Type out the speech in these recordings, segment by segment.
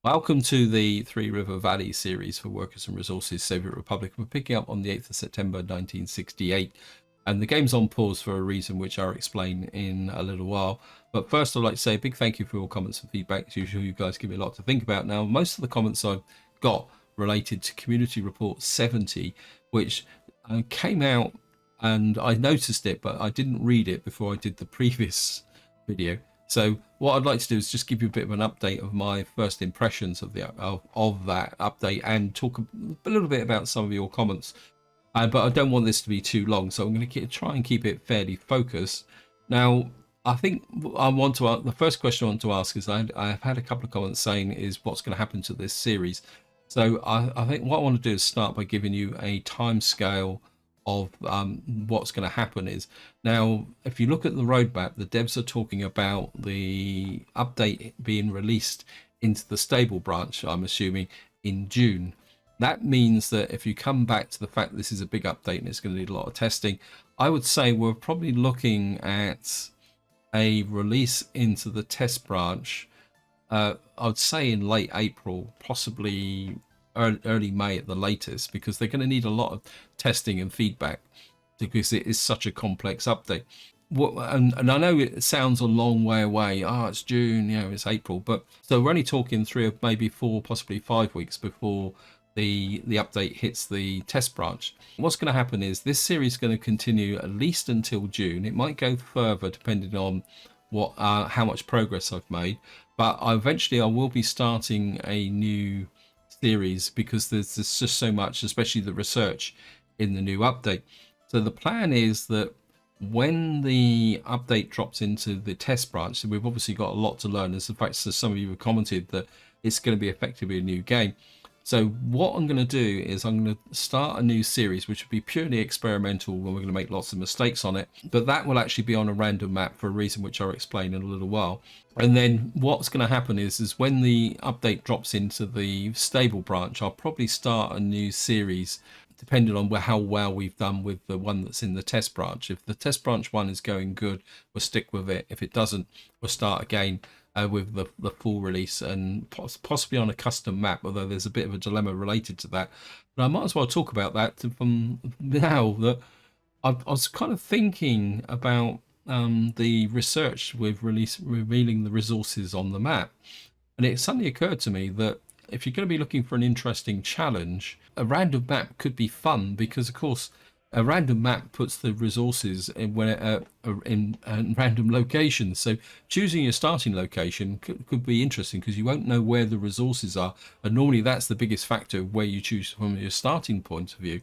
Welcome to the Three River Valley series for Workers and Resources Soviet Republic. We're picking up on the 8th of September 1968, and the game's on pause for a reason which I'll explain in a little while. But first, I'd like to say a big thank you for your comments and feedback. As usual, you guys give me a lot to think about. Now, most of the comments I've got related to Community Report 70, which came out, and I noticed it, but I didn't read it before I did the previous video. So what I'd like to do is just give you a bit of an update of my first impressions of the of that update and talk a little bit about some of your comments. But I don't want this to be too long, so I'm going to try and keep it fairly focused. Now, I think the first question I want to ask is I've had a couple of comments saying is what's going to happen to this series. So I think what I want to do is start by giving you a time scale of what's going to happen is now if you look at the roadmap, the devs are talking about the update being released into the stable branch, I'm assuming in June. That means that if you come back to the fact that this is a big update and it's going to need a lot of testing, I would say we're probably looking at a release into the test branch, I would say in late April, possibly early May at the latest, because they're going to need a lot of testing and feedback because it is such a complex update. And I know it sounds a long way away. It's June, it's April, but so we're only talking 3 or maybe 4, possibly 5 weeks before the update hits the test branch. What's going to happen is this series is going to continue at least until June. It might go further depending on how much progress I've made, but eventually I will be starting a new series because there's just so much, especially the research in the new update. So the plan is that when the update drops into the test branch, so we've obviously got a lot to learn. As in fact, so some of you have commented that it's going to be effectively a new game. So what I'm going to do is I'm going to start a new series, which will be purely experimental, and we're going to make lots of mistakes on it. But that will actually be on a random map for a reason which I'll explain in a little while. And then what's going to happen is when the update drops into the stable branch, I'll probably start a new series depending on how well we've done with the one that's in the test branch. If the test branch one is going good, we'll stick with it. If it doesn't, we'll start again with the full release and possibly on a custom map, although there's a bit of a dilemma related to that. But I might as well talk about that from now. That I was kind of thinking about the research with revealing the resources on the map, and it suddenly occurred to me that if you're going to be looking for an interesting challenge, a random map could be fun because, of course, a random map puts the resources in random locations. So choosing your starting location could be interesting because you won't know where the resources are. And normally that's the biggest factor where you choose from your starting point of view.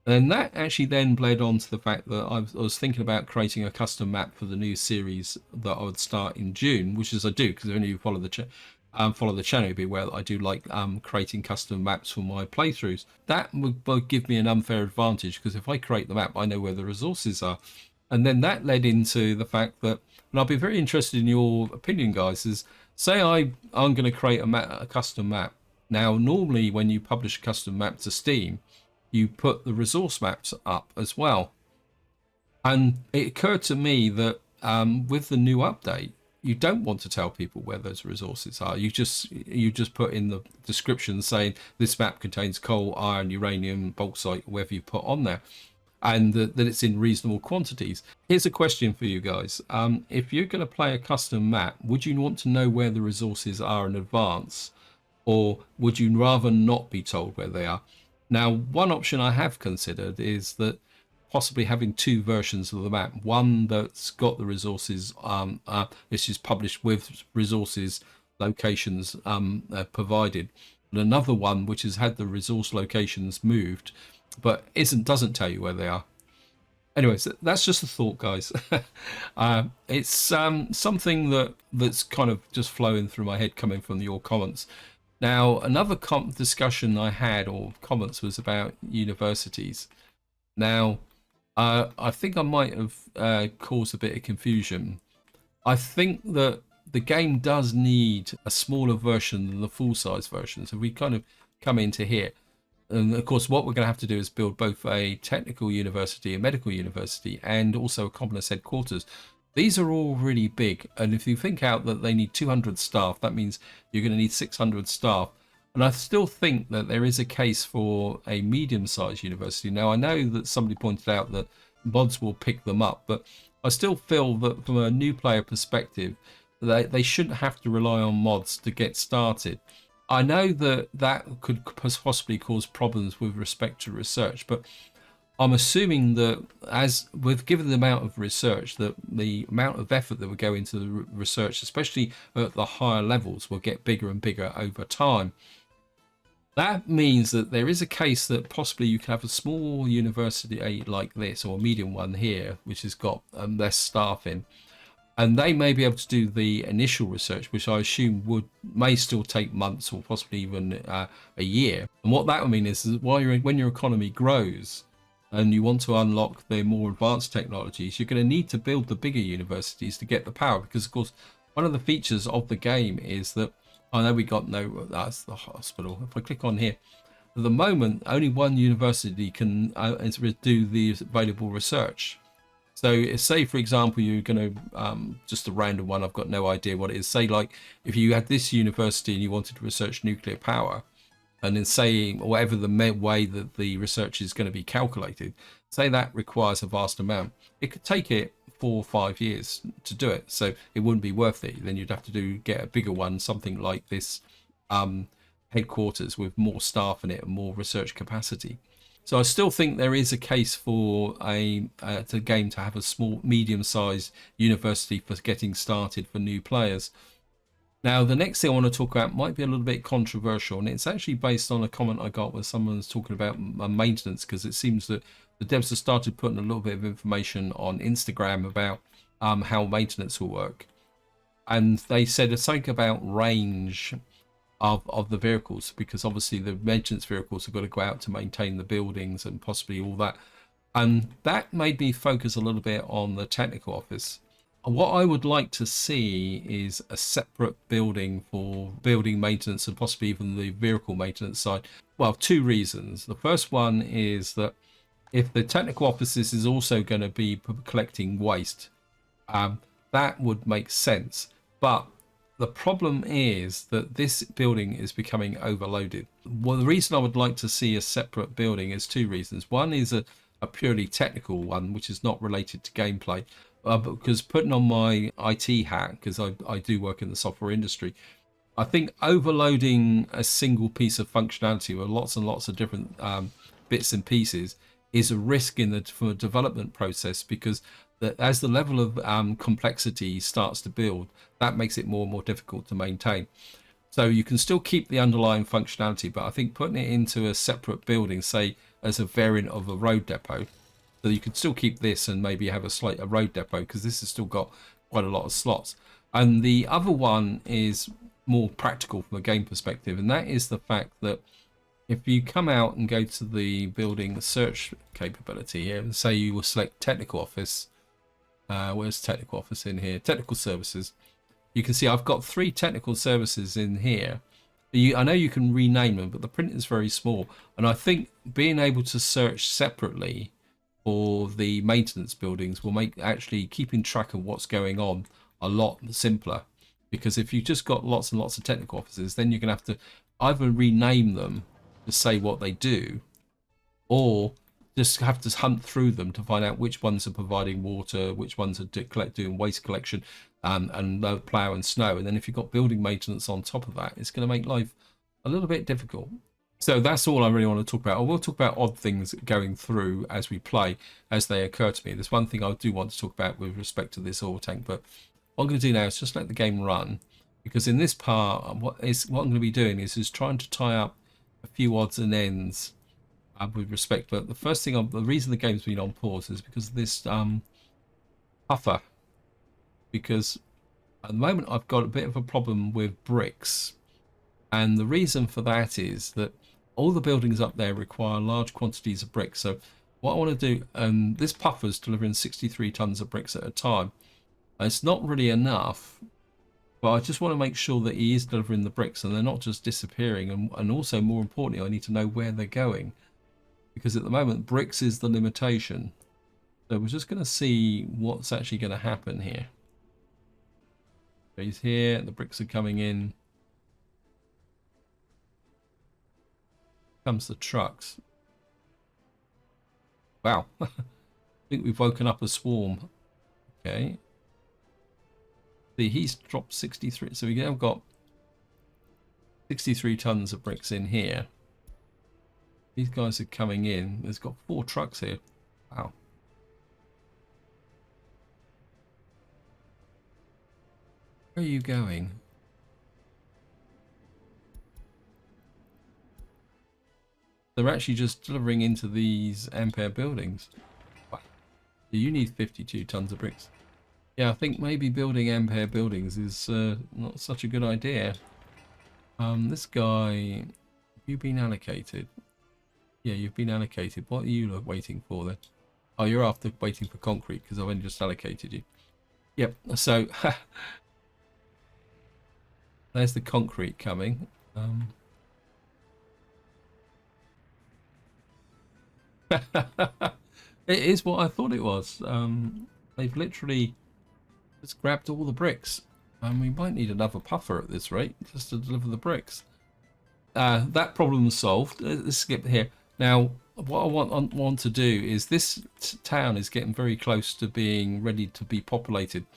And that actually then bled on to the fact that I was thinking about creating a custom map for the new series that I would start in June, which is I do because if any of you follow the channel, you'll be aware that I do like creating custom maps for my playthroughs. That would give me an unfair advantage because if I create the map, I know where the resources are. And then that led into the fact that, and I'll be very interested in your opinion, guys, is say I'm going to create a custom map. Now, normally when you publish a custom map to Steam, you put the resource maps up as well. And it occurred to me that with the new update, you don't want to tell people where those resources are. You just put in the description saying this map contains coal, iron, uranium, bauxite, whatever you put on there, and that it's in reasonable quantities. Here's a question for you guys. If you're going to play a custom map, would you want to know where the resources are in advance, or would you rather not be told where they are? Now, one option I have considered is that possibly having 2 versions of the map, one that's got the resources, this is published with resources locations provided, and another one which has had the resource locations moved but doesn't tell you where they are. Anyways, that's just a thought, guys. It's something that's kind of just flowing through my head coming from your comments. Now, another discussion I had or comments was about universities. Now, I think I might have caused a bit of confusion. I think that the game does need a smaller version than the full-size version. So we kind of come into here. And of course, what we're going to have to do is build both a technical university, a medical university, and also a commoners headquarters. These are all really big, and if you think out that they need 200 staff, that means you're going to need 600 staff. And I still think that there is a case for a medium-sized university. Now, I know that somebody pointed out that mods will pick them up, but I still feel that from a new player perspective, they shouldn't have to rely on mods to get started. I know that that could possibly cause problems with respect to research, but I'm assuming that as with given the amount of research, that the amount of effort that would go into the research, especially at the higher levels, will get bigger and bigger over time. That means that there is a case that possibly you can have a small university like this, or a medium one here, which has got less staff in, and they may be able to do the initial research, which I assume may still take months or possibly even a year. And what that would mean is that when your economy grows and you want to unlock the more advanced technologies, you're going to need to build the bigger universities to get the power, because of course one of the features of the game is that I know we got that's the hospital. If I click on here, at the moment only one university can do the available research. So say for example you're going to just a random one, I've got no idea what it is, say like if you had this university and you wanted to research nuclear power, and then say whatever the way that the research is going to be calculated, say that requires a vast amount, it could take it 4 or 5 years to do it, so it wouldn't be worth it. Then you'd have to get a bigger one, something like this headquarters with more staff in it and more research capacity. So I still think there is a case for the game to have a small medium-sized university for getting started for new players. Now, the next thing I want to talk about might be a little bit controversial, and it's actually based on a comment I got where someone was talking about maintenance, because it seems that the devs have started putting a little bit of information on Instagram about how maintenance will work. And they said something about range of the vehicles, because obviously the maintenance vehicles have got to go out to maintain the buildings and possibly all that. And that made me focus a little bit on the technical office. What I would like to see is a separate building for building maintenance and possibly even the vehicle maintenance side. Well, 2 reasons. The first one is that if the technical offices is also going to be collecting waste, that would make sense. But the problem is that this building is becoming overloaded. Well, the reason I would like to see a separate building is 2 reasons. One is a purely technical one, which is not related to gameplay. Because putting on my IT hat, because I do work in the software industry, I think overloading a single piece of functionality with lots and lots of different bits and pieces is a risk for the development process, because as the level of complexity starts to build, that makes it more and more difficult to maintain. So you can still keep the underlying functionality, but I think putting it into a separate building, say as a variant of a road depot, so you could still keep this and maybe have a road depot, because this has still got quite a lot of slots. And the other one is more practical from a game perspective, and that is the fact that if you come out and go to the building search capability here and say you will select technical office, where's technical office in here? Technical services. You can see I've got 3 technical services in here. I know you can rename them, but the print is very small, and I think being able to search separately for the maintenance buildings will make actually keeping track of what's going on a lot simpler. Because if you've just got lots and lots of technical offices, then you're going to have to either rename them to say what they do, or just have to hunt through them to find out which ones are providing water, which ones are doing waste collection and plough and snow. And then if you've got building maintenance on top of that, it's going to make life a little bit difficult. So that's all I really want to talk about. I will talk about odd things going through as we play, as they occur to me. There's one thing I do want to talk about with respect to this oil tank, but what I'm going to do now is just let the game run, because in this part, what I'm going to be doing is trying to tie up a few odds and ends with respect. But the first thing, the reason the game's been on pause is because of this puffer, because at the moment I've got a bit of a problem with bricks, and the reason for that is that all the buildings up there require large quantities of bricks. So what I want to do, this puffer's delivering 63 tons of bricks at a time. It's not really enough, but I just want to make sure that he is delivering the bricks and they're not just disappearing. And also, more importantly, I need to know where they're going, because at the moment bricks is the limitation. So we're just going to see what's actually going to happen here. So he's here, the bricks are coming in. Comes the trucks. Wow. I think we've woken up a swarm. Okay. See, he's dropped 63. So we now got 63 tons of bricks in here. These guys are coming in. There's got 4 trucks here. Wow. Where are you going? They're actually just delivering into these Ampere buildings. Wow. You need 52 tons of bricks. Yeah, I think maybe building Ampere buildings is not such a good idea. This guy, have you been allocated? Yeah, you've been allocated. What are you waiting for then? Oh, you're after waiting for concrete because I've only just allocated you. Yep, so there's the concrete coming. It is what I thought it was. They've literally just grabbed all the bricks. And we might need another puffer at this rate just to deliver the bricks. That problem solved. Let's skip here. Now, what I want to do is this town is getting very close to being ready to be populated.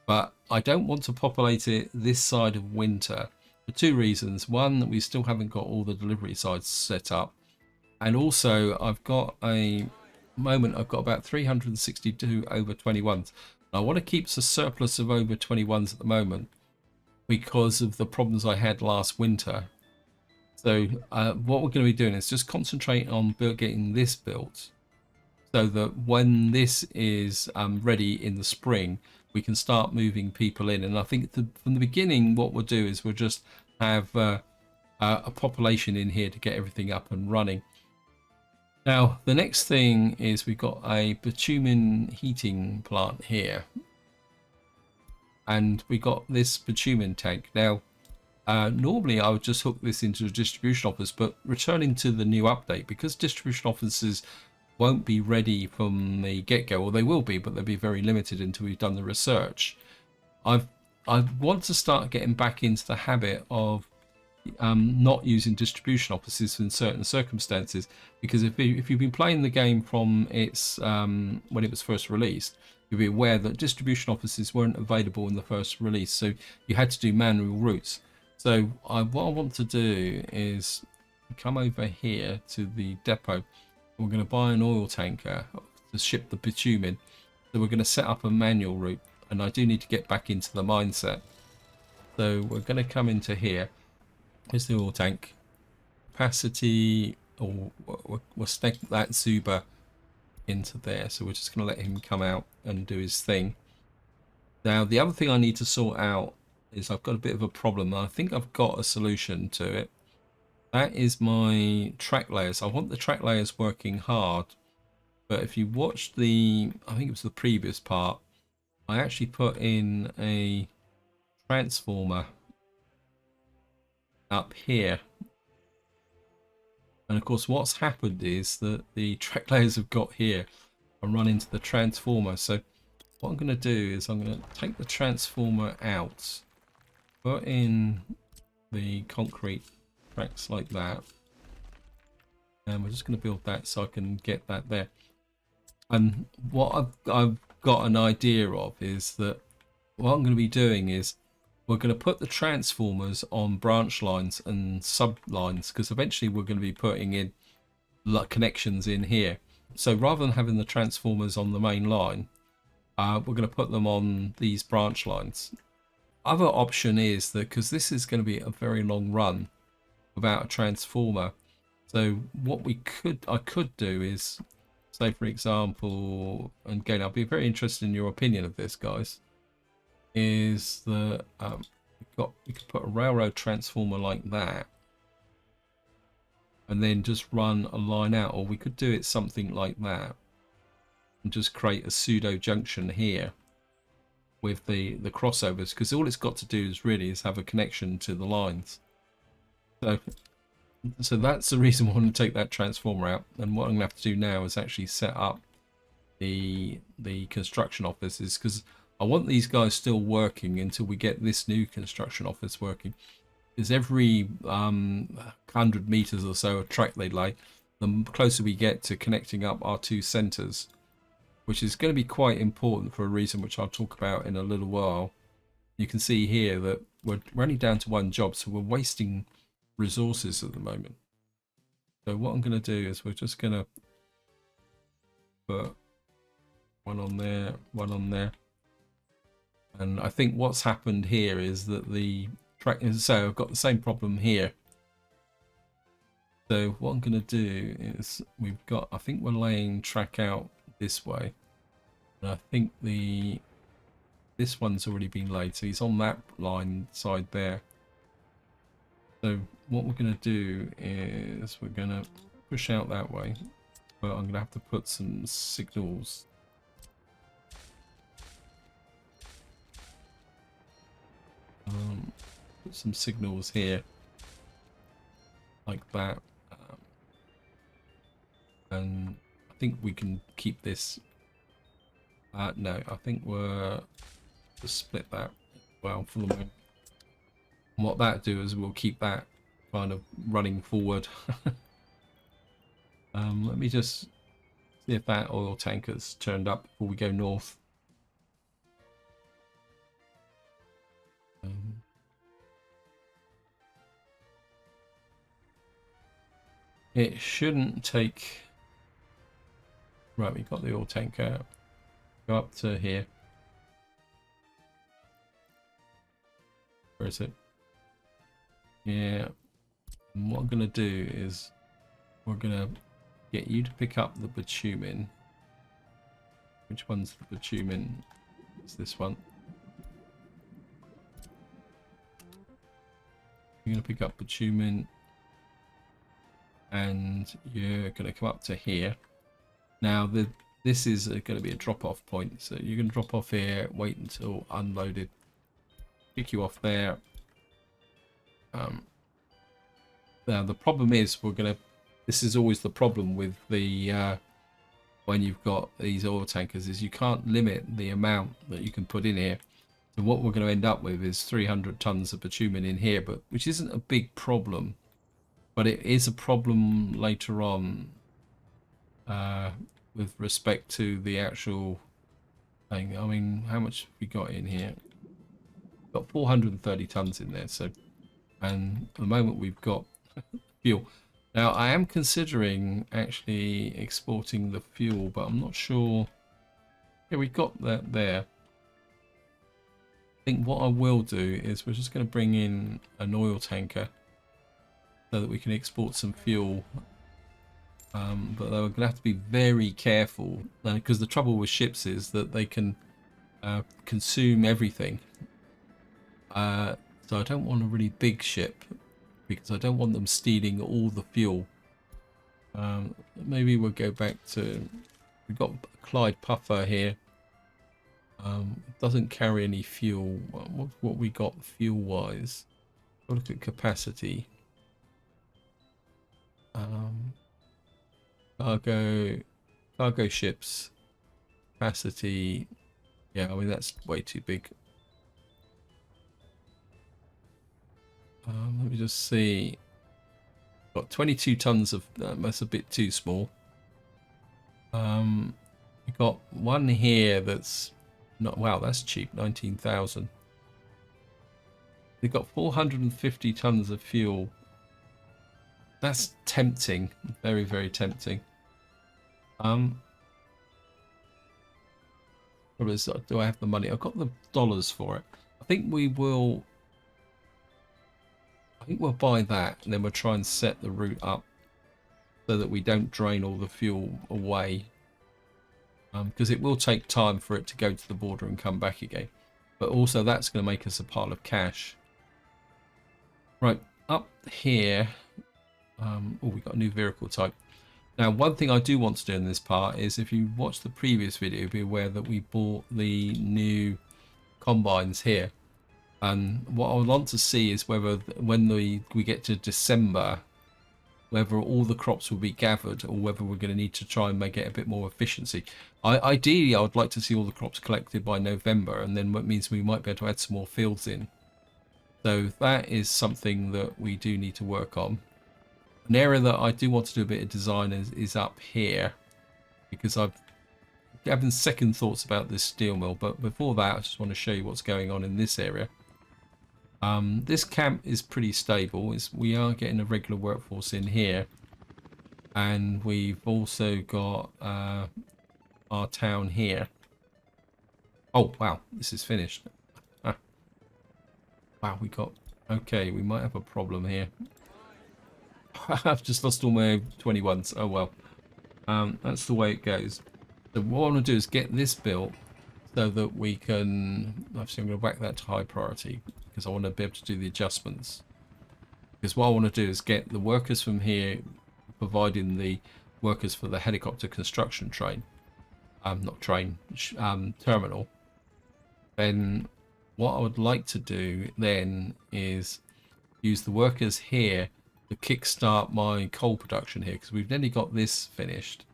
But I don't want to populate it this side of winter for 2 reasons. One, that we still haven't got all the delivery sides set up. And also, I've got about 362 over 21s. I want to keep a surplus of over 21s at the moment because of the problems I had last winter. So what we're going to be doing is just concentrate on getting this built so that when this is ready in the spring, we can start moving people in. And I think from the beginning, what we'll do is we'll just have a population in here to get everything up and running. Now, the next thing is we've got a bitumen heating plant here. And we got this bitumen tank. Now, normally I would just hook this into a distribution office, but returning to the new update, because distribution offices won't be ready from the get-go, or they will be, but they'll be very limited until we've done the research. I want to start getting back into the habit of not using distribution offices in certain circumstances, because if you've been playing the game from its when it was first released, you'll be aware that distribution offices weren't available in the first release, so you had to do manual routes. So what I want to do is come over here to the depot. We're going to buy an oil tanker to ship the bitumen. So we're going to set up a manual route, and I do need to get back into the mindset. So we're going to come into here. Here's the oil tank capacity, or we'll stick that Zuba into there. So we're just going to let him come out and do his thing. Now, the other thing I need to sort out is I've got a bit of a problem. I think I've got a solution to it. That is my track layers. I want the track layers working hard. But if you watch I think it was the previous part, I actually put in a transformer up here. And of course what's happened is that the track layers have got here and run into the transformer. So what I'm going to do is I'm going to take the transformer out, put in the concrete tracks like that, and we're just going to build that so I can get that there. And what I've got an idea of is that what I'm going to be doing is we're going to put the transformers on branch lines and sub lines, because eventually we're going to be putting in connections in here. So rather than having the transformers on the main line, we're going to put them on these branch lines. Other option is that, because this is going to be a very long run without a transformer, so what I could do is, say for example, and again I'll be very interested in your opinion of this, guys, is that we could put a railroad transformer like that and then just run a line out, or we could do it something like that and just create a pseudo junction here with the crossovers, because all it's got to do is have a connection to the lines. So that's the reason I want to take that transformer out. And what I'm going to have to do now is actually set up the construction offices, because I want these guys still working until we get this new construction office working. Because every 100 meters or so of track they lay, the closer we get to connecting up our two centers, which is going to be quite important for a reason which I'll talk about in a little while. You can see here that we're only down to one job, so we're wasting resources at the moment. So what I'm going to do is we're just going to put one on there, one on there. And I think what's happened here is that the track, so I've got the same problem here. So what I'm going to do is we've got, I think we're laying track out this way. And I think this one's already been laid, so he's on that line side there. So what we're going to do is we're going to push out that way, but I'm going to have to put some signals. Put some signals here, like that, and I think we can keep this. No, I think we're just split that well for the moment. And what that do is we'll keep that kind of running forward. Let me just see if that oil tanker's turned up before we go north. It shouldn't take. Right, we got the oil tanker. Go up to here. Where is it? Yeah. And what I'm gonna do is we're gonna get you to pick up the bitumen. Which one's the bitumen? It's this one. You're gonna pick up bitumen, and you're gonna come up to here. Now this is going to be a drop-off point, so you're going to drop off here, wait until unloaded, pick you off there. Now the problem is this is always the problem with the when you've got these oil tankers, is you can't limit the amount that you can put in here. And what we're going to end up with is 300 tons of bitumen in here, but which isn't a big problem, but it is a problem later on. With respect to the actual thing. I mean, how much have we got in here? We've got 430 tons in there, so, and at the moment we've got fuel. Now I am considering actually exporting the fuel, but I'm not sure. Yeah, we've got that there. I think what I will do is we're just going to bring in an oil tanker so that we can export some fuel. But we're going to have to be very careful, because the trouble with ships is that they can consume everything. So I don't want a really big ship, because I don't want them stealing all the fuel. Maybe we'll go back to, we've got Clyde Puffer here. It doesn't carry any fuel. What we got fuel wise? Look at capacity. Cargo ships capacity. Yeah, I mean that's way too big. Let me just see. Got 22 tons of that's a bit too small. We got one here that's not, wow, that's cheap, 19,000. They've got 450 tons of fuel. That's tempting, very, very tempting. Do I have the money? I've got the dollars for it. I think we'll buy that, and then we'll try and set the route up so that we don't drain all the fuel away. Because it will take time for it to go to the border and come back again. But also that's going to make us a pile of cash. Right, up here. Oh, we got a new vehicle type. Now, one thing I do want to do in this part is, if you watch the previous video, be aware that we bought the new combines here. And what I want to see is whether when we get to December, whether all the crops will be gathered or whether we're going to need to try and make it a bit more efficiency. Ideally, I would like to see all the crops collected by November, and then that means we might be able to add some more fields in. So that is something that we do need to work on. An area that I do want to do a bit of design is up here, because I've having second thoughts about this steel mill. But before that, I just want to show you what's going on in this area. This camp is pretty stable. We are getting a regular workforce in here, and we've also got our town here. Oh wow, this is finished. Ah. Wow, okay, we might have a problem here. I've just lost all my 21s. Oh well, that's the way it goes. So what I want to do is get this built so that we can, actually I'm going to whack that to high priority because I want to be able to do the adjustments. Because what I want to do is get the workers from here, providing the workers for the helicopter construction train, terminal. Then what I would like to do then is use the workers here to kickstart my coal production here, because we've nearly got this finished.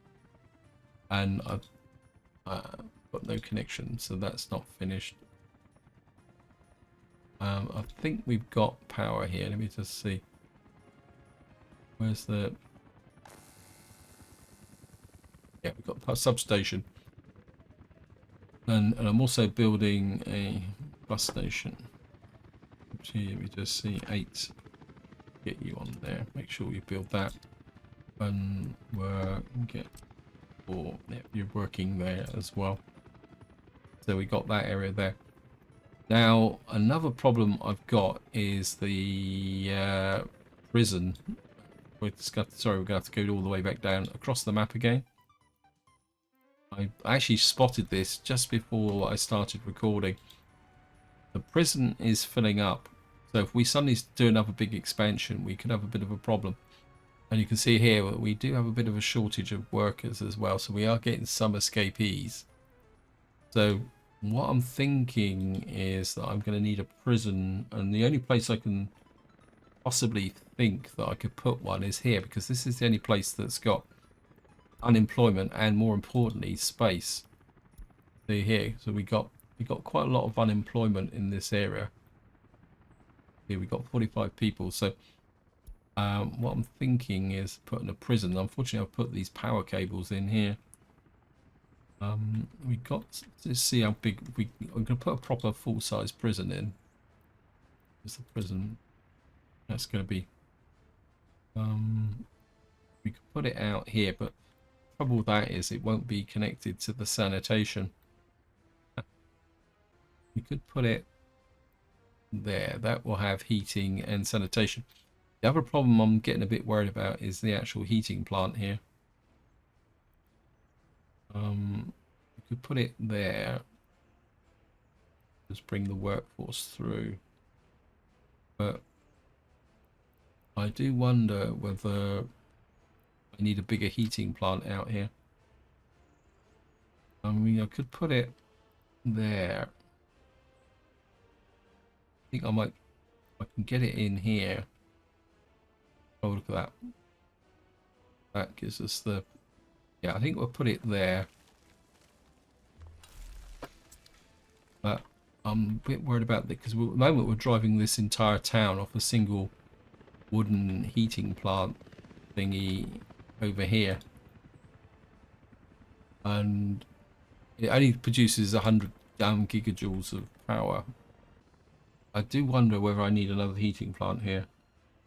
And I've got no connection, so that's not finished. I think we've got power here. Let me just see. Where's the... Yeah, we've got a substation. And I'm also building a bus station. Let me just see. 8. Get you on there. Make sure you build that. And get... Or yeah, you're working there as well. So we got that area there. Now another problem I've got is the prison. Sorry, we're gonna have to go all the way back down across the map again. I actually spotted this just before I started recording. The prison is filling up, so if we suddenly do another big expansion, we could have a bit of a problem. And you can see here we do have a bit of a shortage of workers as well, so we are getting some escapees. So what I'm thinking is that I'm going to need a prison, and the only place I can possibly think that I could put one is here, because this is the only place that's got unemployment and, more importantly, space. See here, so we got quite a lot of unemployment in this area. Here we got 45 people, so what I'm thinking is putting a prison. Unfortunately, I've put these power cables in here. We got to see how big I'm going to put a proper full-size prison in. Is the prison? That's going to be. We could put it out here, but the trouble with that is it won't be connected to the sanitation. We could put it there. That will have heating and sanitation. The other problem I'm getting a bit worried about is the actual heating plant here. We could put it there. Just bring the workforce through. But I do wonder whether I need a bigger heating plant out here. I mean, I could put it there. I think I can get it in here. Oh, look at that. That gives us the... Yeah, I think we'll put it there. But I'm a bit worried about that, because at the moment we're driving this entire town off a single wooden heating plant thingy over here. And it only produces 100 gigajoules of power. I do wonder whether I need another heating plant here.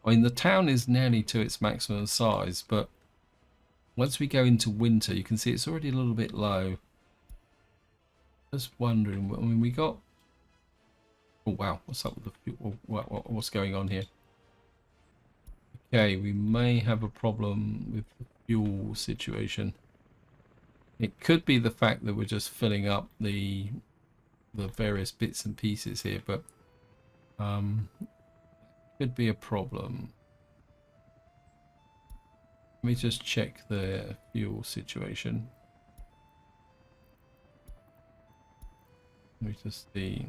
I mean, the town is nearly to its maximum size, but once we go into winter, you can see it's already a little bit low. Just wondering, I mean, we got... Oh, wow, what's up with the fuel? What's going on here? Okay, we may have a problem with the fuel situation. It could be the fact that we're just filling up the various bits and pieces here, but could be a problem. Let me just check the fuel situation. Let me just see.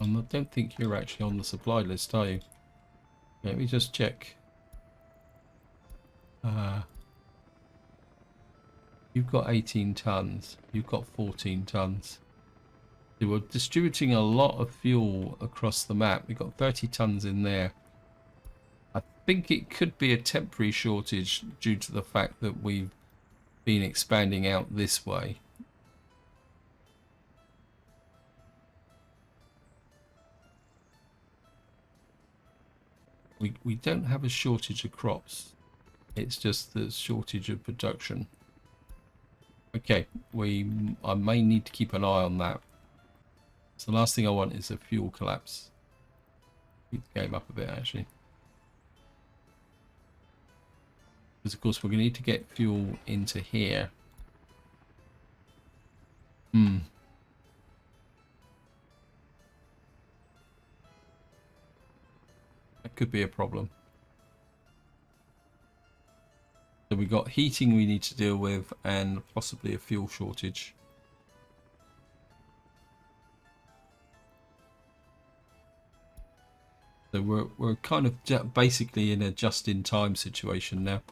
I don't think you're actually on the supply list, are you? Let me just check. You've got 18 tons. You've got 14 tons. So we're distributing a lot of fuel across the map. We've got 30 tons in there. I think it could be a temporary shortage due to the fact that we've been expanding out this way. We don't have a shortage of crops. It's just the shortage of production. Okay, I may need to keep an eye on that. So the last thing I want is a fuel collapse. Keep the game up a bit, actually. Because of course we're going to need to get fuel into here. That could be a problem. So we've got heating we need to deal with and possibly a fuel shortage. So we're kind of basically in a just-in-time situation now.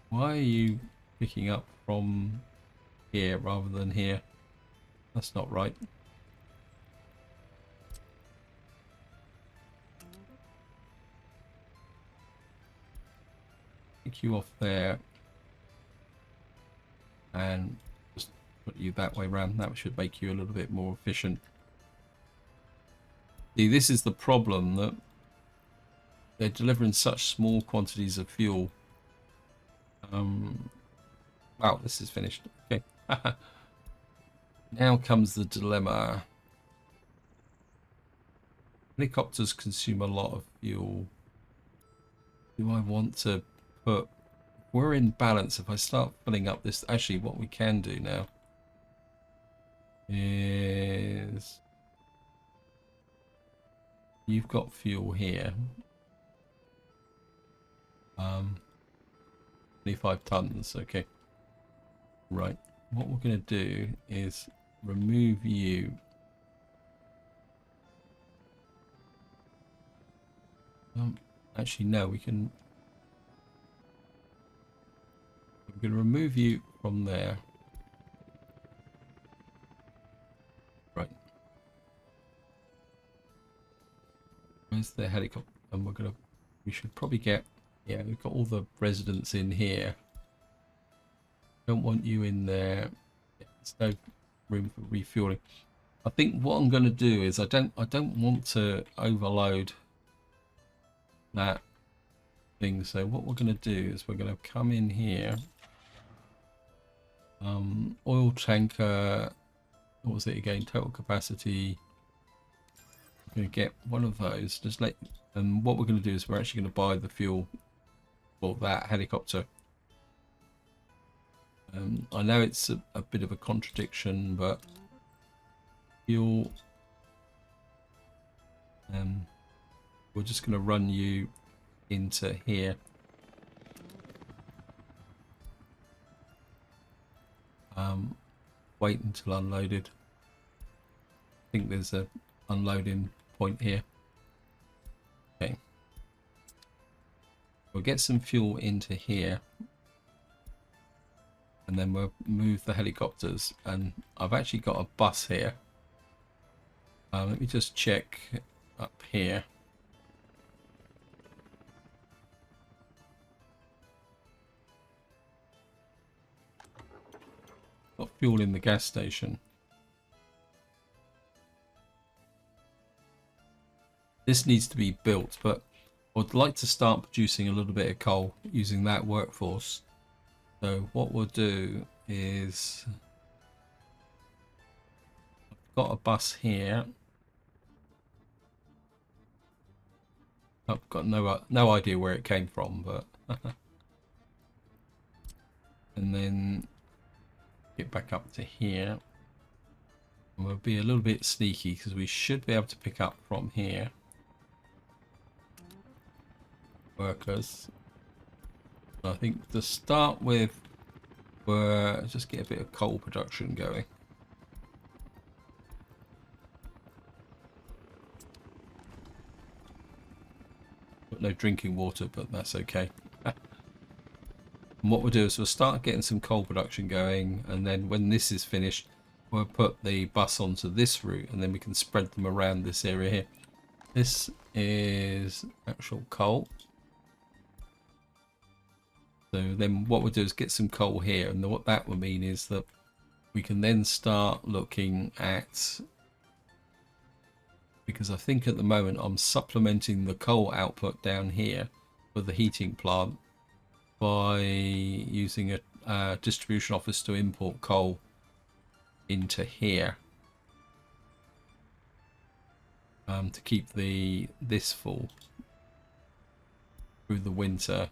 Why are you picking up from here rather than here? That's not right. Take you off there and just put you that way around. That should make you a little bit more efficient. See, this is the problem, that they're delivering such small quantities of fuel. Wow, this is finished. Okay. Now comes the dilemma. Helicopters consume a lot of fuel. Do I want to put... We're in balance. If I start filling up this... Actually, what we can do now is... You've got fuel here. 25 tons, okay. Right, what we're going to do is remove you. Actually, no, we're going to remove you from there. Right. Where's the helicopter? And we should probably get... Yeah, we've got all the residents in here. Don't want you in there. Yeah, there's no room for refueling. I think what I'm going to do is I don't want to overload that thing. So what we're going to do is we're going to come in here. Oil tanker. What was it again? Total capacity. I'm going to get one of those. And what we're going to do is we're actually going to buy the fuel for that helicopter. I know it's a bit of a contradiction, but fuel. We're just going to run you into here. Wait until unloaded. I think there's a unloading point here. Okay. We'll get some fuel into here. And then we'll move the helicopters. And I've actually got a bus here. Let me just check up here. Got fuel in the gas station. This needs to be built, but I'd like to start producing a little bit of coal using that workforce. So what we'll do is, I've got a bus here. I've got no idea where it came from, but and then get back up to here. And we'll be a little bit sneaky because we should be able to pick up from here. Workers. I think to start with, we'll just get a bit of coal production going. Got no drinking water, but that's okay. And what we'll do is we'll start getting some coal production going, and then when this is finished, we'll put the bus onto this route, and then we can spread them around this area here. This is actual coal. So then what we'll do is get some coal here, and what that will mean is that we can then start looking at, because I think at the moment I'm supplementing the coal output down here for the heating plant by using a distribution office to import coal into here to keep this full through the winter.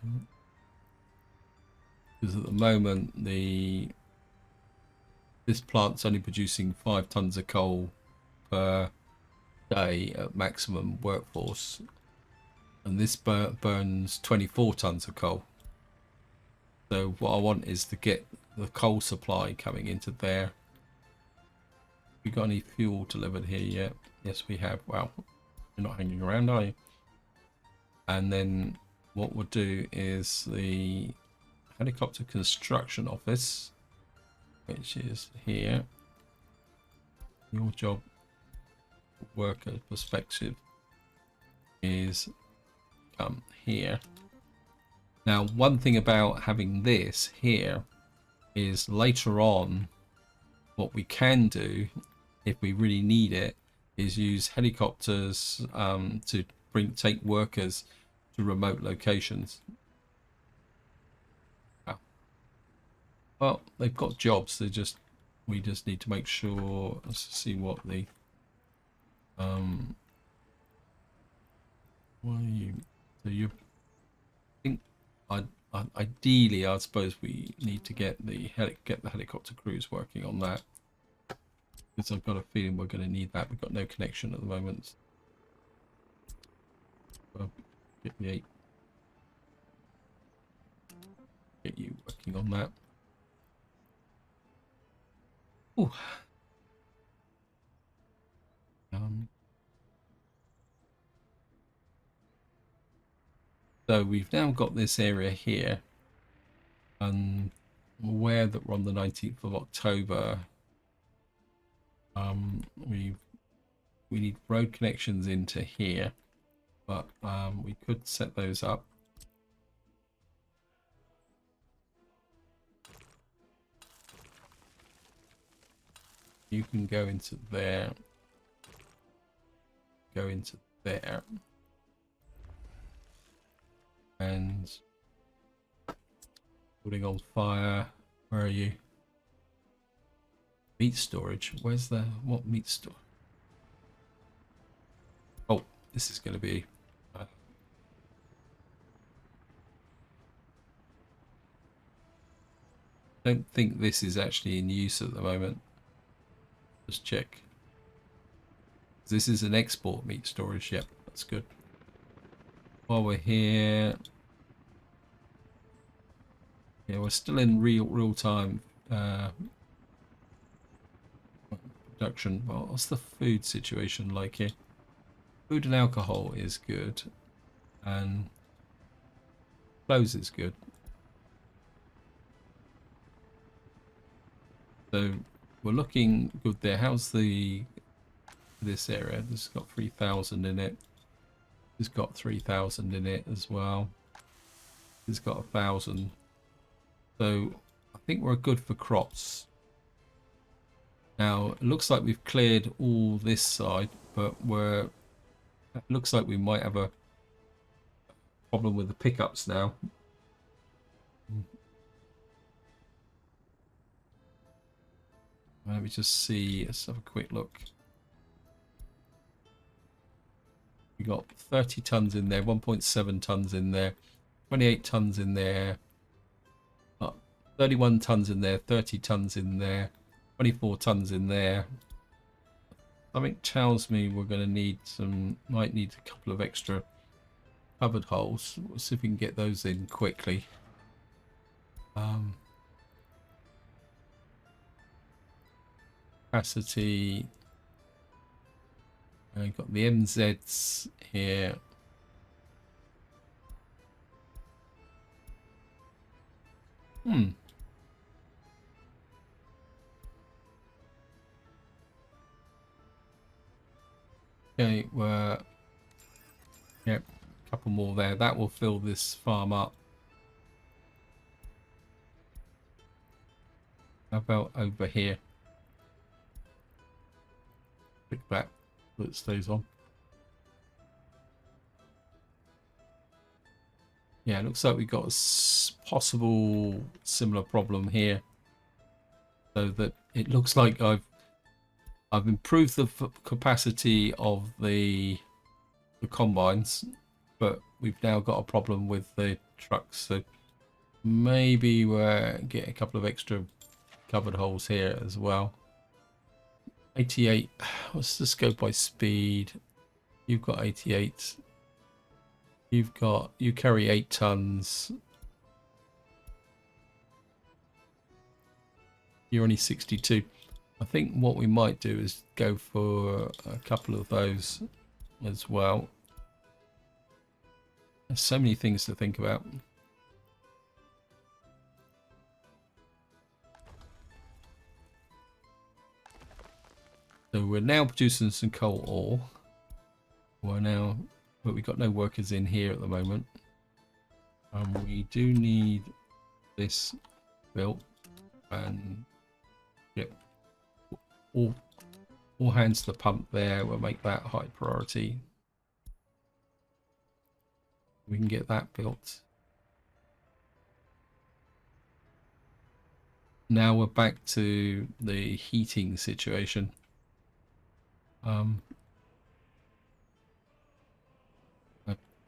Because at the moment this plant's only producing 5 tons of coal per day at maximum workforce, and this burns 24 tons of coal. So what I want is to get the coal supply coming into there. We got any fuel delivered here yet? Yes, we have. Wow, you're not hanging around, are you? And then what we'll do is the helicopter construction office, which is here. Your job, worker perspective, is come here. Now, one thing about having this here is later on, what we can do, if we really need it, is use helicopters to take workers to remote locations. Well, they've got jobs. We just need to make sure. Let's see what the why are you? So you think ideally, I suppose we need to get the helicopter crews working on that, because I've got a feeling we're going to need that. We've got no connection at the moment. Well, get you working on that. Ooh. So we've now got this area here, and I'm aware that we're on the 19th of October. We need road connections into here, but we could set those up. You can go into there, go into there, and putting on fire. Where are you? Meat storage. Where's the what meat store? Oh, this is going to be. Don't think this is actually in use at the moment. Just check. This is an export meat storage. Yep, that's good. While we're here, yeah, we're still in real time production. Well, what's the food situation like here? Food and alcohol is good, and clothes is good. So we're looking good there. How's this area? This has got 3,000 in it. It's got 3,000 in it as well. It's got 1,000. So I think we're good for crops. Now it looks like we've cleared all this side, but it looks like we might have a problem with the pickups now. Let me just see. Let's have a quick look. We got 30 tons in there, 1.7 tons in there, 28 tons in there, 31 tons in there, 30 tons in there, 24 tons in there. Something tells me we're going to might need a couple of extra covered holes. We'll see if we can get those in quickly. Capacity. I've got the MZs here. Hmm. Okay, we're... Yep, a couple more there. That will fill this farm up. How about over here? Pick that stays on. Yeah, it looks like we've got a possible similar problem here. So that it looks like I've improved the capacity of the combines, but we've now got a problem with the trucks. So maybe we're getting a couple of extra covered holes here as well. 88. Let's just go by speed. You've got 88. You carry 8 tons. You're only 62. I think what we might do is go for a couple of those as well. There's so many things to think about. So we're now producing some coal ore. But we've got no workers in here at the moment. We do need this built, and yep, all hands to the pump there. We'll make that high priority. We can get that built. Now we're back to the heating situation.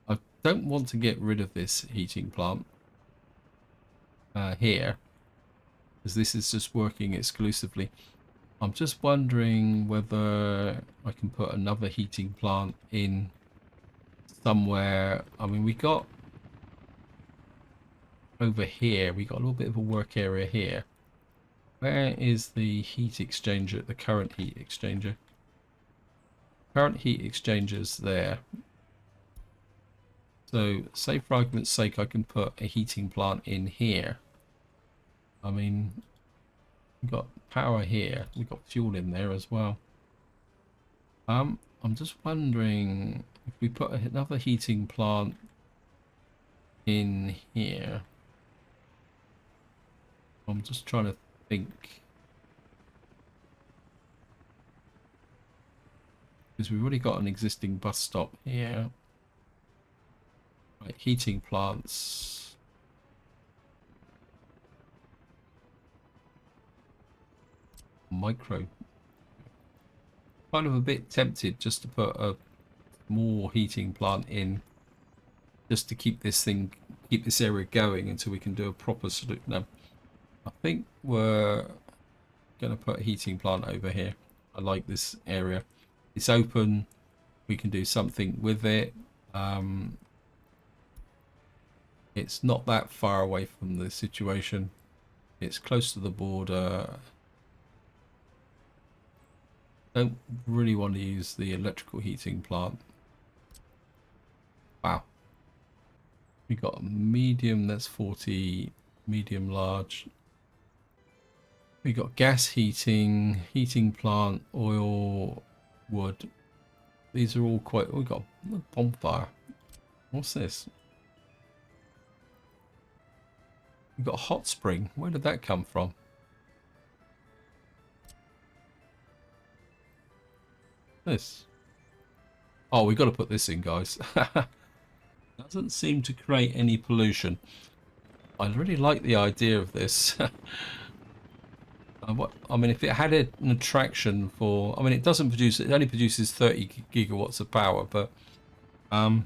I don't want to get rid of this heating plant here, because this is just working exclusively. I'm just wondering whether I can put another heating plant in somewhere. I mean, we got over here, we got a little bit of a work area here. Where is the heat exchanger, the current heat exchanger? Current heat exchangers there. So, say for argument's sake, I can put a heating plant in here. I mean, we've got power here. We've got fuel in there as well. I'm just wondering if we put another heating plant in here. I'm just trying to think. Because we've already got an existing bus stop here. Right, heating plants. Micro. Kind of a bit tempted just to put a more heating plant in, just to keep this area going until we can do a proper solution. No, I think we're going to put a heating plant over here. I like this area. It's open. We can do something with it. It's not that far away from the situation. It's close to the border. Don't really want to use the electrical heating plant. Wow. We got a medium, that's 40, medium, large. We got gas heating, heating plant, oil, wood. These are all quite... We got a bonfire. What's this? We got a hot spring. Where did that come from? This. Oh, we got to put this in, guys. Doesn't seem to create any pollution. I really like the idea of this. I mean, if it had an attraction for... I mean, it doesn't produce... It only produces 30 gigawatts of power, but... I'm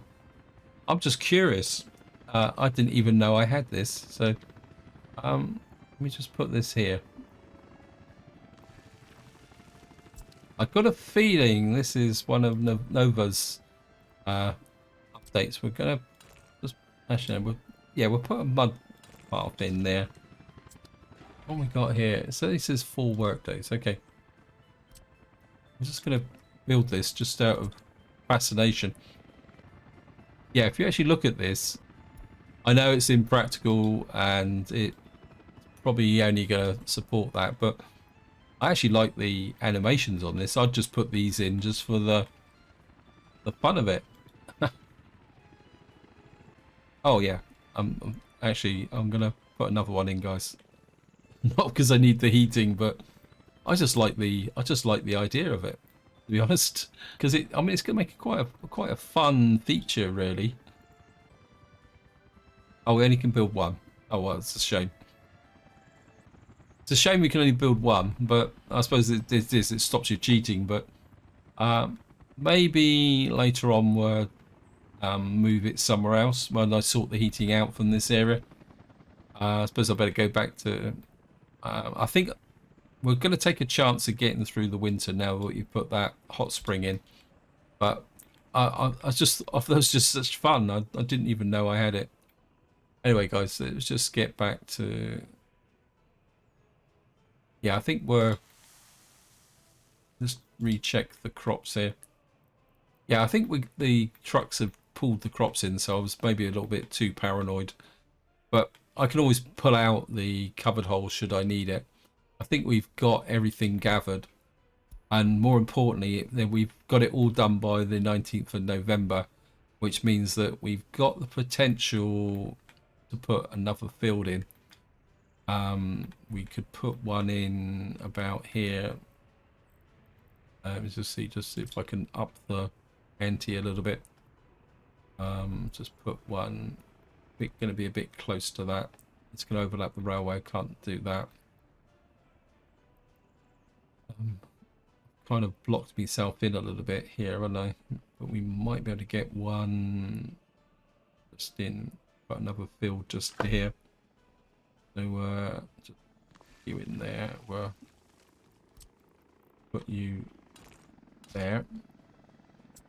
just curious. I didn't even know I had this, so... let me just put this here. I've got a feeling this is one of Nova's updates. We're gonna just actually, we'll put a mud path in there. What we got here? So this is 4 work days. Okay, I'm just gonna build this just out of fascination. Yeah, if you actually look at this, I know it's impractical and it probably only going to support that, but I actually like the animations on this. I'd just put these in just for the fun of it. Oh yeah, I'm gonna put another one in, guys. Not because I need the heating, but I just like the idea of it, to be honest. Because I mean, it's gonna make it quite a fun feature, really. Oh, we only can build one. Oh well, it's a shame. It's a shame we can only build one, but I suppose it stops you cheating. But maybe later on we'll move it somewhere else when I sort the heating out from this area. I suppose I better go back to. I think we're going to take a chance of getting through the winter now that you put that hot spring in. But I just, that was just such fun. I didn't even know I had it. Anyway, guys, let's just get back to. Yeah, I think we're. Just recheck the crops here. Yeah, I think the trucks have pulled the crops in, so I was maybe a little bit too paranoid. But I can always pull out the covered holes should I need it. I think we've got everything gathered. And more importantly, then we've got it all done by the 19th of November, which means that we've got the potential to put another field in. We could put one in about here. Let's just see if I can up the ante a little bit. Just put one. It's going to be a bit close to that. It's going to overlap the railway. I can't do that. Kind of blocked myself in a little bit here, haven't I? But we might be able to get one just in. Got another field just here. So just you in there. We'll put you there,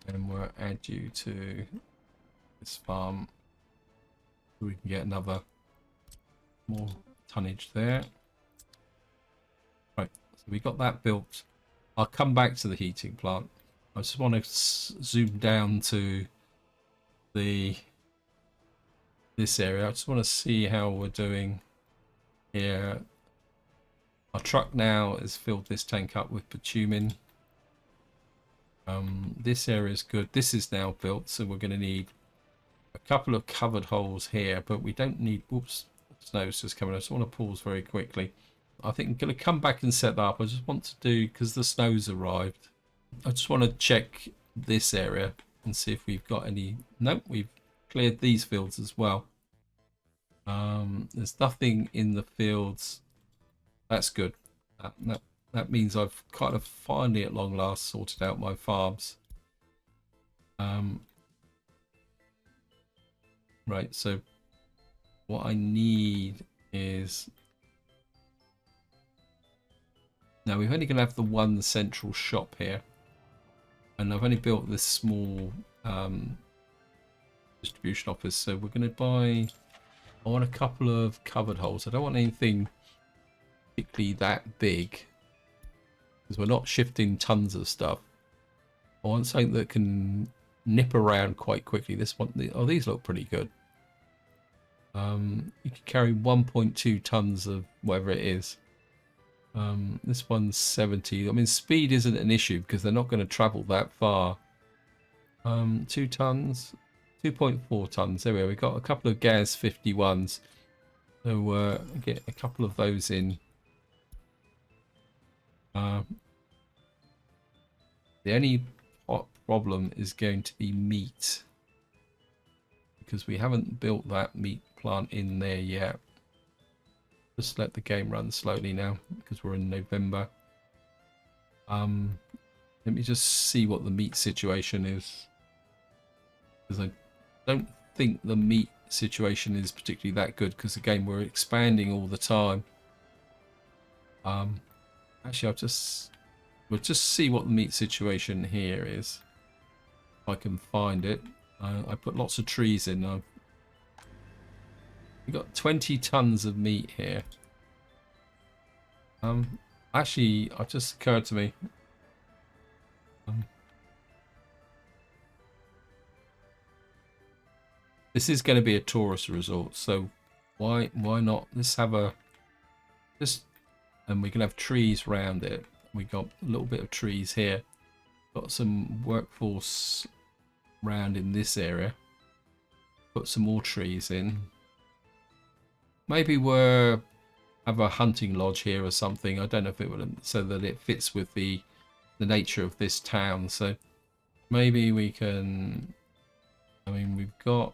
and we'll add you to this farm so we can get another more tonnage there. Right, so we got that built. I'll come back to the heating plant. I just want to zoom down to this area. I just want to see how we're doing here. Our truck now has filled this tank up with bitumen. This area is good. This is now built, so we're going to need a couple of covered holes here, but we don't need. Whoops, snow's just coming. I just want to pause very quickly. I think I'm going to come back and set that up. I just want to do, because the snow's arrived, I just want to check this area and see if we've got any. Nope, we've cleared these fields as well. There's nothing in the fields. That's good. That means I've kind of finally at long last sorted out my farms. Right, so what I need is, now we're only going to have the one central shop here, and I've only built this small distribution office, so we're going to buy, I want a couple of covered holes. I don't want anything particularly that big, because we're not shifting tons of stuff. I want something that can nip around quite quickly. This one, oh, these look pretty good. You can carry 1.2 tons of whatever it is. This one's 70. I mean, speed isn't an issue because they're not going to travel that far. 2 tons, 2.4 tons. There we go. We've got a couple of gas 51s. So get a couple of those in. The only problem is going to be meat, because we haven't built that meat plant in there yet. Just let the game run slowly now because we're in November. Let me just see what the meat situation is, because I don't think the meat situation is particularly that good, because again we're expanding all the time. Actually we'll just see what the meat situation here is, if I can find it. I put lots of trees in. We've got 20 tons of meat here. Actually, it just occurred to me. This is going to be a tourist resort, so why not? Let's have a Just, and we can have trees around it. We got a little bit of trees here. Got some workforce round in this area. Put some more trees in. Maybe we'll have a hunting lodge here or something. I don't know if it would, so that it fits with the nature of this town. So maybe we can. I mean, we've got.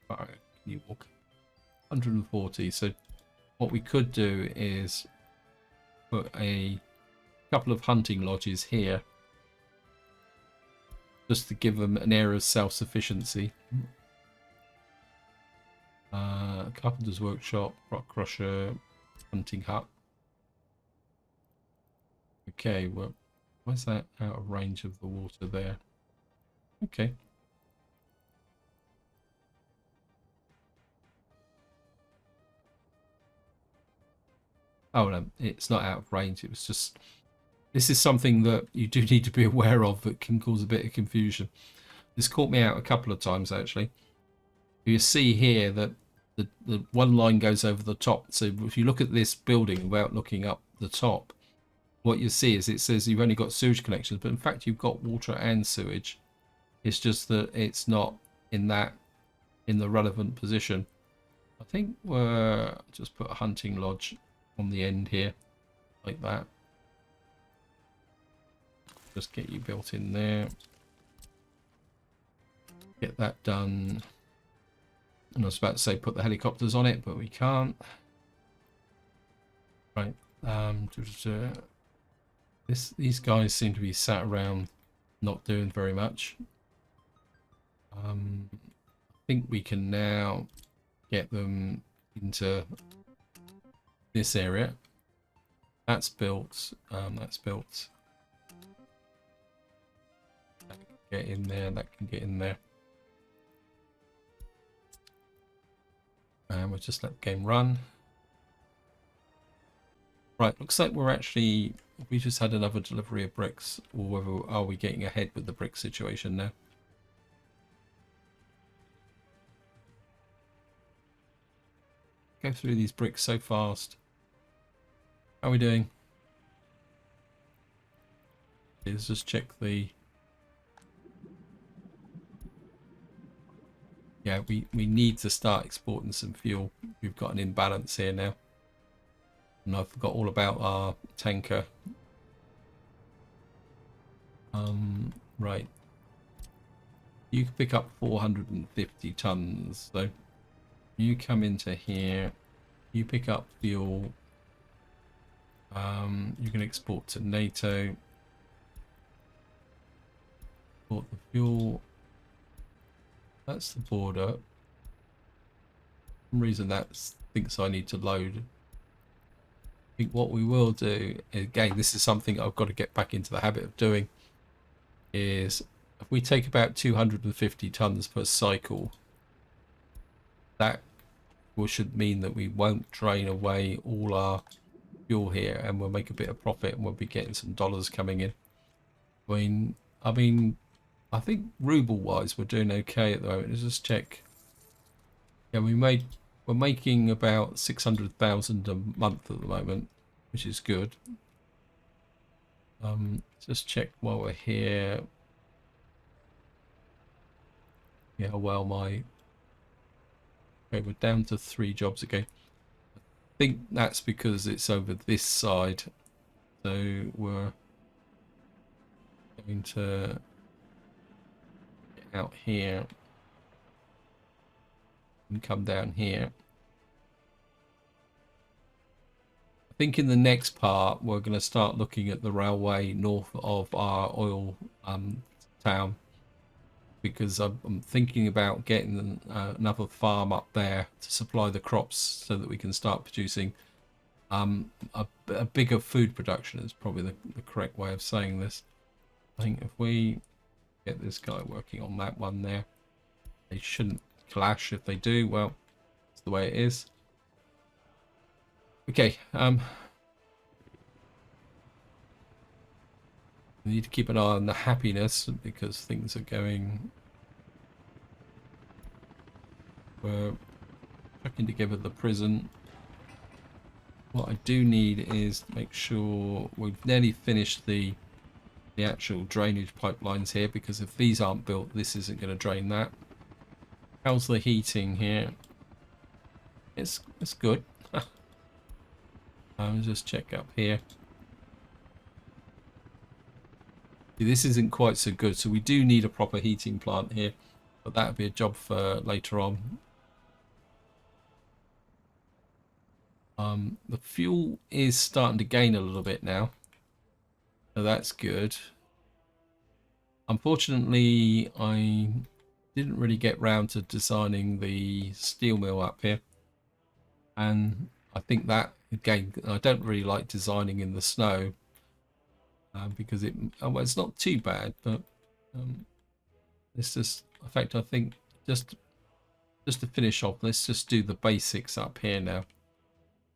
Can you walk? 140. So what we could do is put a couple of hunting lodges here, just to give them an air of self-sufficiency. Carpenter's workshop, rock crusher, hunting hut. Okay, well, where's that out of range of the water there? Okay. Oh no, it's not out of range. It was just, this is something that you do need to be aware of that can cause a bit of confusion. This caught me out a couple of times actually. You see here that the one line goes over the top. So if you look at this building without looking up the top, what you see is it says you've only got sewage connections, but in fact you've got water and sewage. It's just that it's not in the relevant position. I think we're just put a hunting lodge on the end here, like that. Just get you built in there. Get that done. And I was about to say put the helicopters on it, but we can't. Right. These guys seem to be sat around not doing very much. I think we can now get them into this area. That's built. That's built. That can get in there. That can get in there. And we'll just let the game run. Right, looks like we're actually, we just had another delivery of bricks, or whether are we getting ahead with the brick situation now? Go through these bricks so fast. How are we doing? Let's just check the... Yeah, we need to start exporting some fuel. We've got an imbalance here now. And I forgot all about our tanker. Right. You can pick up 450 tons. So you come into here. You pick up fuel. You can export to NATO. Export the fuel. That's the border. For some reason that thinks I need to load. I think what we will do, again, this is something I've got to get back into the habit of doing, is if we take about 250 tons per cycle, that should mean that we won't drain away all our fuel here, and we'll make a bit of profit, and we'll be getting some dollars coming in. I mean, I think ruble wise we're doing okay at the moment. Let's just check. Yeah, we're making about 600,000 a month at the moment, which is good. Just check while we're here. Yeah, well, okay, we're down to 3 jobs again. I think that's because it's over this side, so we're going to get out here and come down here. I think in the next part we're going to start looking at the railway north of our oil town, because I'm thinking about getting another farm up there to supply the crops so that we can start producing a bigger food production is probably the correct way of saying this. I think if we get this guy working on that one there, they shouldn't clash. If they do, well, it's the way it is. Okay, we need to keep an eye on the happiness because things are going. We're checking together the prison. What I do need is to make sure we've nearly finished the actual drainage pipelines here, because if these aren't built, this isn't going to drain that. How's the heating here? It's good. I'll just check up here. See, this isn't quite so good, so we do need a proper heating plant here, but that would be a job for later on. The fuel is starting to gain a little bit now, so that's good. Unfortunately, I didn't really get round to designing the steel mill up here, and I think that again, I don't really like designing in the snow, because well, it's not too bad, but it's just, in fact, I think just to finish off, let's just do the basics up here now.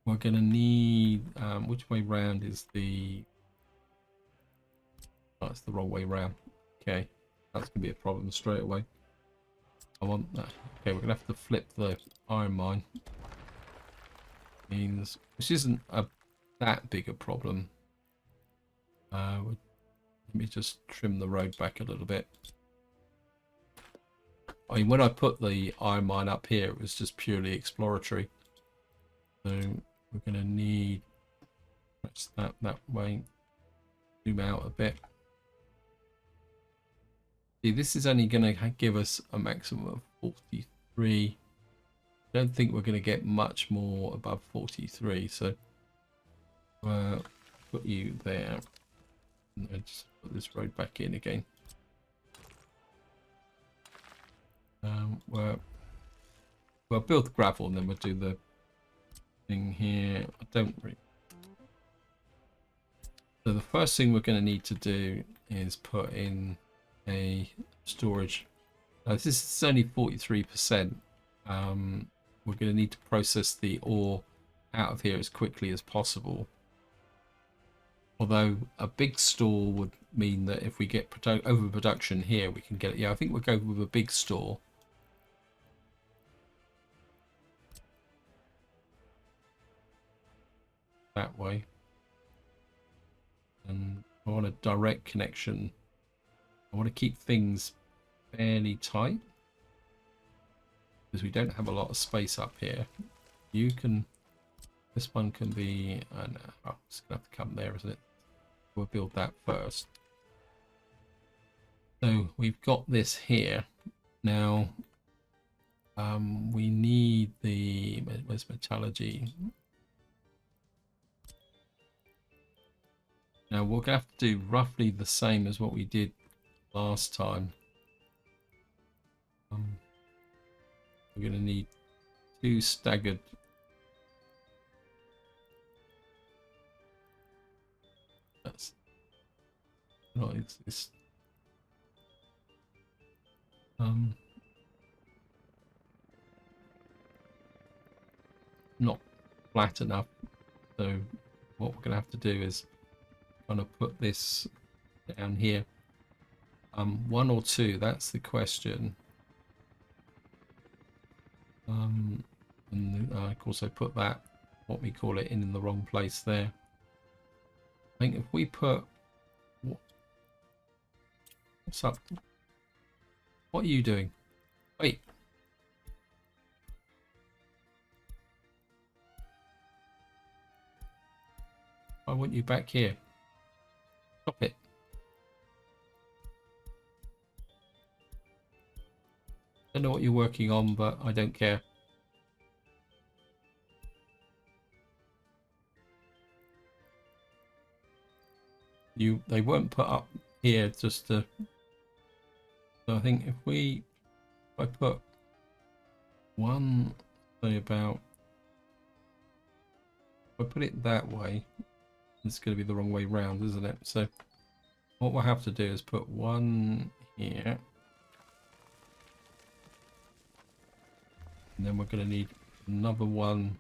We're gonna need, which way round is the, oh, it's the wrong way round. Okay, that's gonna be a problem straight away. I want that. Okay, we're gonna have to flip the iron mine. Means, which isn't that big a problem. Let me just trim the road back a little bit. I mean, when I put the iron mine up here, it was just purely exploratory. So we're going to need that way. Zoom out a bit. See, this is only going to give us a maximum of 43. I don't think we're going to get much more above 43. So put you there. And just put this road back in again. We'll build the gravel and then we'll do the thing here. I don't really. So the first thing we're going to need to do is put in a storage. This is only 43%. We're going to need to process the ore out of here as quickly as possible. Although a big store would mean that if we get overproduction here, we can get it. Yeah, I think we'll go with a big store. That way. And I want a direct connection. I want to keep things fairly tight, because we don't have a lot of space up here. You can, this one can be, no, oh, it's gonna have to come there, isn't it? We'll build that first. So we've got this here. Now we need the, where's metallurgy? Now we're gonna have to do roughly the same as what we did last time. We're gonna need 2 staggered. That's not exist. Not flat enough. So what we're gonna have to do is kind of put this down here. 1 or 2, that's the question. And of course I put that, what we call it, in the wrong place there. I think if we put, what's up? What are you doing? Wait. I want you back here. Stop it. Don't know what you're working on, but I don't care. They weren't put up here just to. So I think if I put one, say about, if I put it that way, it's going to be the wrong way round, isn't it? So what we'll have to do is put one here. And then we're going to need another one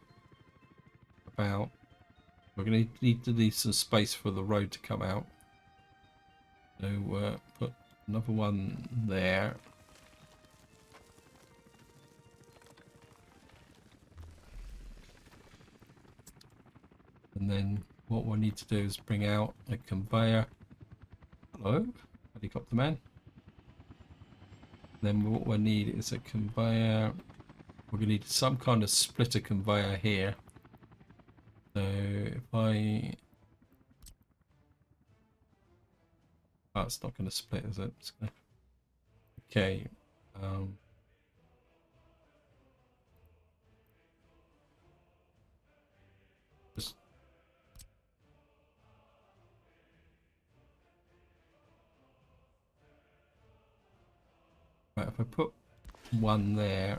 about, we're going to need to leave some space for the road to come out. So put another one there. And then what we'll need to do is bring out a conveyor. Hello, helicopter man. Then what we'll need is a conveyor. We're going to need some kind of splitter conveyor here. So if I... Oh, it's not going to split, is it? It's gonna... Okay. Just... Right, if I put one there,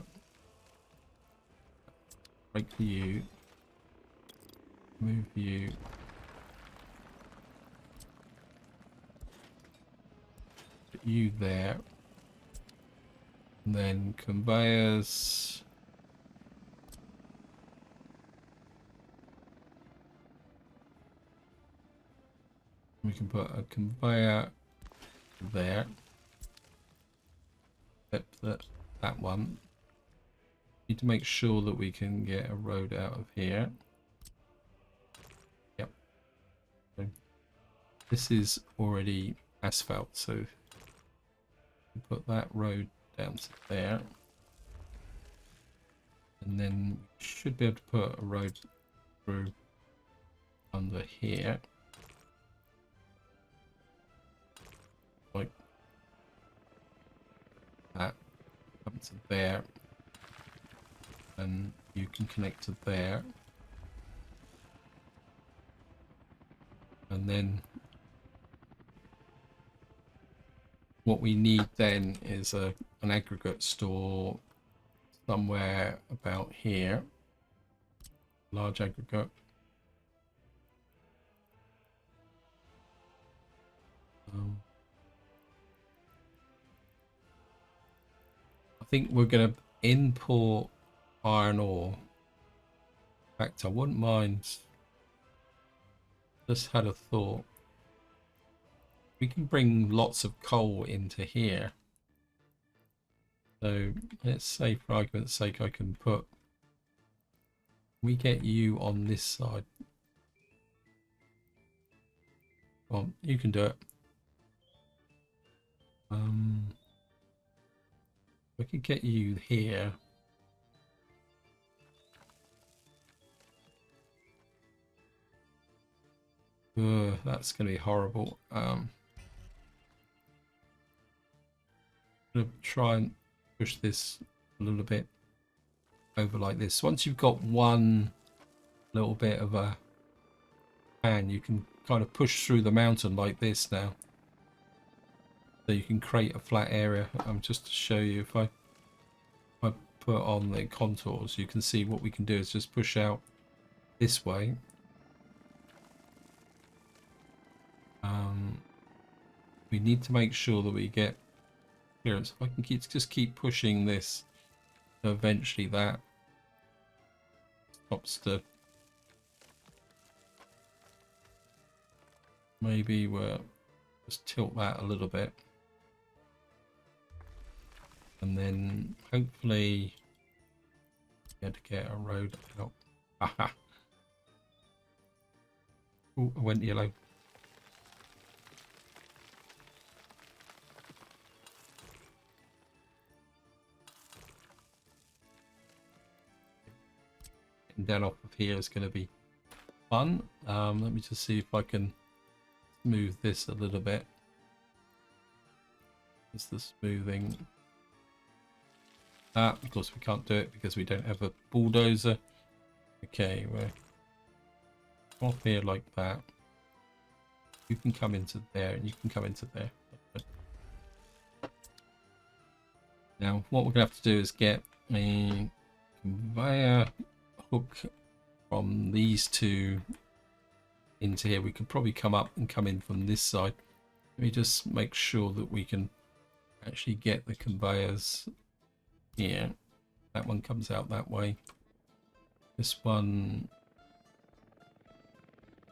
break you, move you, put you there, and then conveyors. We can put a conveyor there. Except that one. Need to make sure that we can get a road out of here. Yep. So this is already asphalt, so put that road down to there. And then we should be able to put a road through under here. Like that. Up to there. And you can connect to there. And then what we need then is an aggregate store somewhere about here. Large aggregate. I think we're going to import iron ore. In fact, I wouldn't mind. Just had a thought. We can bring lots of coal into here. So let's say, for argument's sake, I can put. We get you on this side. Well, you can do it. We could get you here. That's going to be horrible. I'm going to try and push this a little bit over like this. Once you've got one little bit of a pan, you can kind of push through the mountain like this now. So you can create a flat area. Just to show you, if I put on the contours, you can see what we can do is just push out this way. We need to make sure that we get clearance. If I can just keep pushing this, so eventually that stops to. Maybe we'll just tilt that a little bit. And then hopefully get to get a road out. Aha. Oh, I went yellow. Getting down off of here is going to be fun. Let me just see if I can smooth this a little bit. Is the smoothing? Of course we can't do it because we don't have a bulldozer. Okay, we're off here like that. You can come into there and you can come into there. Now what we're going to have to do is get a conveyor hook from these two into here. We could probably come up and come in from this side. Let me just make sure that we can actually get the conveyors here. That one comes out that way. This one,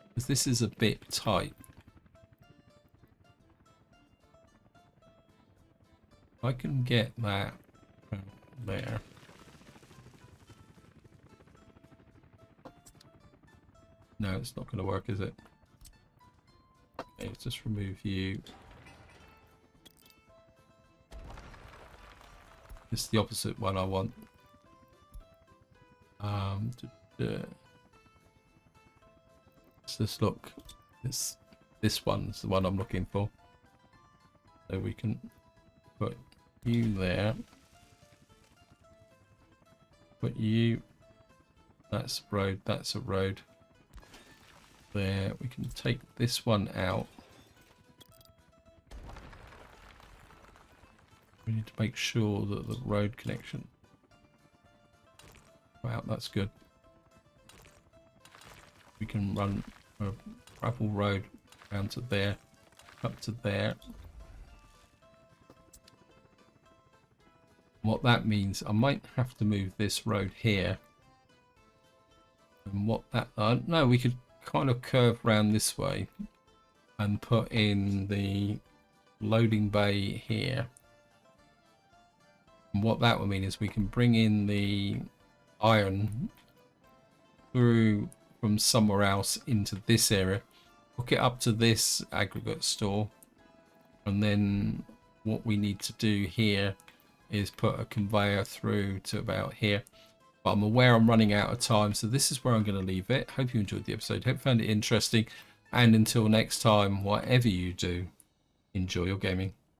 because this is a bit tight. I can get that there. No, it's not going to work, is it? Okay, let's just remove you. It's the opposite one I want. Let's just look. This one's the one I'm looking for. So we can put you there. Put you. That's a road. That's a road. There. We can take this one out. We need to make sure that the road connection. Wow, that's good. We can run a gravel road down to there, up to there. What that means, I might have to move this road here. And what that, no, we could kind of curve round this way and put in the loading bay here. And what that will mean is we can bring in the iron through from somewhere else into this area, hook it up to this aggregate store, and then what we need to do here is put a conveyor through to about here. But I'm aware I'm running out of time, so this is where I'm going to leave it. Hope you enjoyed the episode. Hope you found it interesting. And until next time, whatever you do, enjoy your gaming.